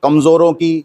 कमजोरों की,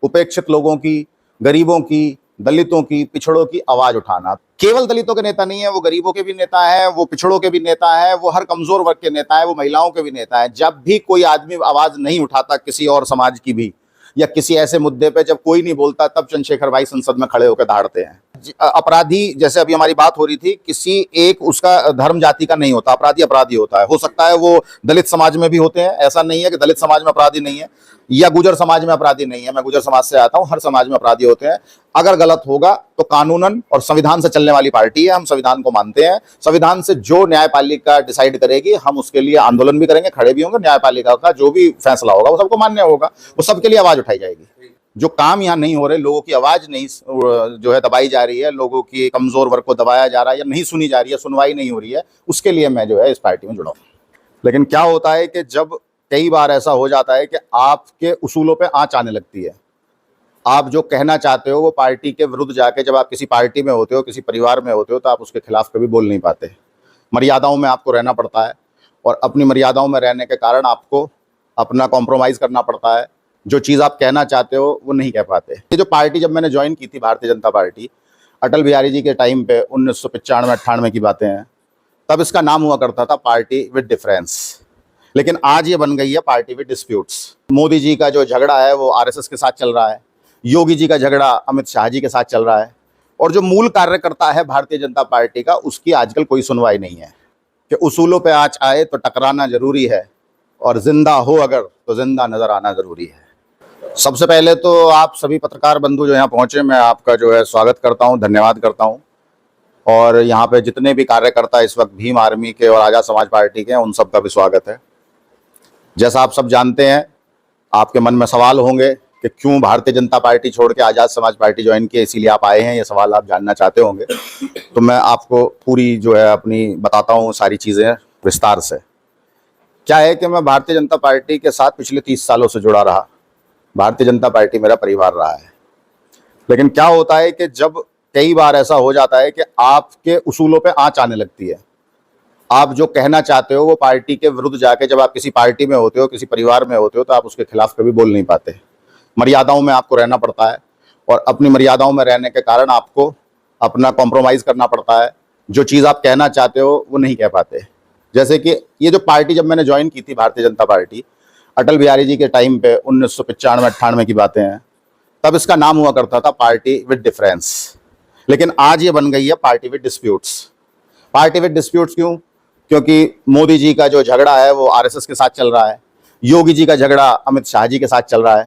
उपेक्षित लोगों की, गरीबों की, दलितों की, पिछड़ों की आवाज उठाना। केवल दलितों के नेता नहीं है, वो गरीबों के भी नेता है, वो पिछड़ों के भी नेता है, वो हर कमजोर वर्ग के नेता है, वो महिलाओं के भी नेता है। जब भी कोई आदमी आवाज नहीं उठाता किसी और समाज की भी, या किसी ऐसे मुद्दे पे जब कोई नहीं बोलता, तब चंद्रशेखर भाई संसद में खड़े होकर दहाड़ते हैं। अपराधी, जैसे अभी हमारी बात हो रही थी, किसी एक उसका धर्म जाति का नहीं होता, अपराधी अपराधी होता है। हो सकता है वो दलित समाज में भी होते हैं, ऐसा नहीं है कि दलित समाज में अपराधी नहीं है, या गुजर समाज में अपराधी नहीं है। मैं गुजर समाज से आता हूं, हर समाज में अपराधी होते हैं। अगर गलत होगा तो कानूनन और संविधान से चलने वाली पार्टी है, हम संविधान को मानते हैं। संविधान से जो न्यायपालिका डिसाइड करेगी, हम उसके लिए आंदोलन भी करेंगे, खड़े भी होंगे। न्यायपालिका का जो भी फैसला होगा वो सबको मान्य होगा, वो सबके लिए आवाज उठाई जाएगी। जो काम यहाँ नहीं हो रहे, लोगों की आवाज नहीं जो है दबाई जा रही है, लोगों की कमजोर वर्ग को दबाया जा रहा है या नहीं सुनी जा रही है, सुनवाई नहीं हो रही है, उसके लिए मैं जो है इस पार्टी में जुड़ा हूं। लेकिन क्या होता है कि जब कई बार ऐसा हो जाता है कि आपके उसूलों पे आंच आने लगती है, आप जो कहना चाहते हो वो पार्टी के विरुद्ध जाके, जब आप किसी पार्टी में होते हो, किसी परिवार में होते हो, तो आप उसके खिलाफ कभी बोल नहीं पाते। मर्यादाओं में आपको रहना पड़ता है, और अपनी मर्यादाओं में रहने के कारण आपको अपना कॉम्प्रोमाइज़ करना पड़ता है। जो चीज़ आप कहना चाहते हो वो नहीं कह पाते। ये जो पार्टी जब मैंने ज्वाइन की थी, भारतीय जनता पार्टी, अटल बिहारी जी के टाइम पे 1995-98 की बातें हैं, तब इसका नाम हुआ करता था पार्टी विद डिफरेंस। लेकिन आज ये बन गई है party with disputes. Modi ji का जो झगड़ा है वो आरएसएस के साथ चल रहा है, योगी जी का झगड़ा अमित शाह जी के साथ चल रहा है, और जो मूल कार्यकर्ता है भारतीय जनता पार्टी का, उसकी आजकल कोई सुनवाई नहीं है। कि उसूलों पे आंच आए तो टकराना जरूरी है, और जिंदा हो अगर तो जिंदा नजर आना जरूरी है। सबसे पहले तो आप सभी पत्रकार बंधु जो यहाँ पहुंचे, मैं आपका जो है स्वागत करता हूँ, धन्यवाद करता हूँ। और यहाँ पे जितने भी कार्यकर्ता इस वक्त भीम आर्मी के और आज़ाद समाज पार्टी के हैं, उन सब का भी स्वागत है। जैसा आप सब जानते हैं, आपके मन में सवाल होंगे कि क्यों भारतीय जनता पार्टी छोड़ के आज़ाद समाज पार्टी ज्वाइन की, इसीलिए आप आए हैं, ये सवाल आप जानना चाहते होंगे। तो मैं आपको पूरी जो है अपनी बताता हूँ सारी चीज़ें विस्तार से। क्या है कि मैं भारतीय जनता पार्टी के साथ पिछले 30 सालों से जुड़ा रहा। भारतीय जनता पार्टी मेरा परिवार रहा है। लेकिन क्या होता है कि जब कई बार ऐसा हो जाता है कि आपके उसूलों पे आंच आने लगती है, आप जो कहना चाहते हो वो पार्टी के विरुद्ध जाके, जब आप किसी पार्टी में होते हो, किसी परिवार में होते हो, तो आप उसके खिलाफ कभी बोल नहीं पाते। मर्यादाओं में आपको रहना पड़ता है, और अपनी मर्यादाओं में रहने के कारण आपको अपना कॉम्प्रोमाइज़ करना पड़ता है। जो चीज़ आप कहना चाहते हो वो नहीं कह पाते। जैसे कि ये जो पार्टी जब मैंने ज्वाइन की थी, भारतीय जनता पार्टी, अटल बिहारी जी के टाइम पे 1995-98 की बातें हैं, तब इसका नाम हुआ करता था पार्टी विद डिफरेंस। लेकिन आज ये बन गई है party with disputes. Party with disputes क्यों? क्योंकि मोदी जी का जो झगड़ा है वो आरएसएस के साथ चल रहा है, योगी जी का झगड़ा अमित शाह जी के साथ चल रहा है,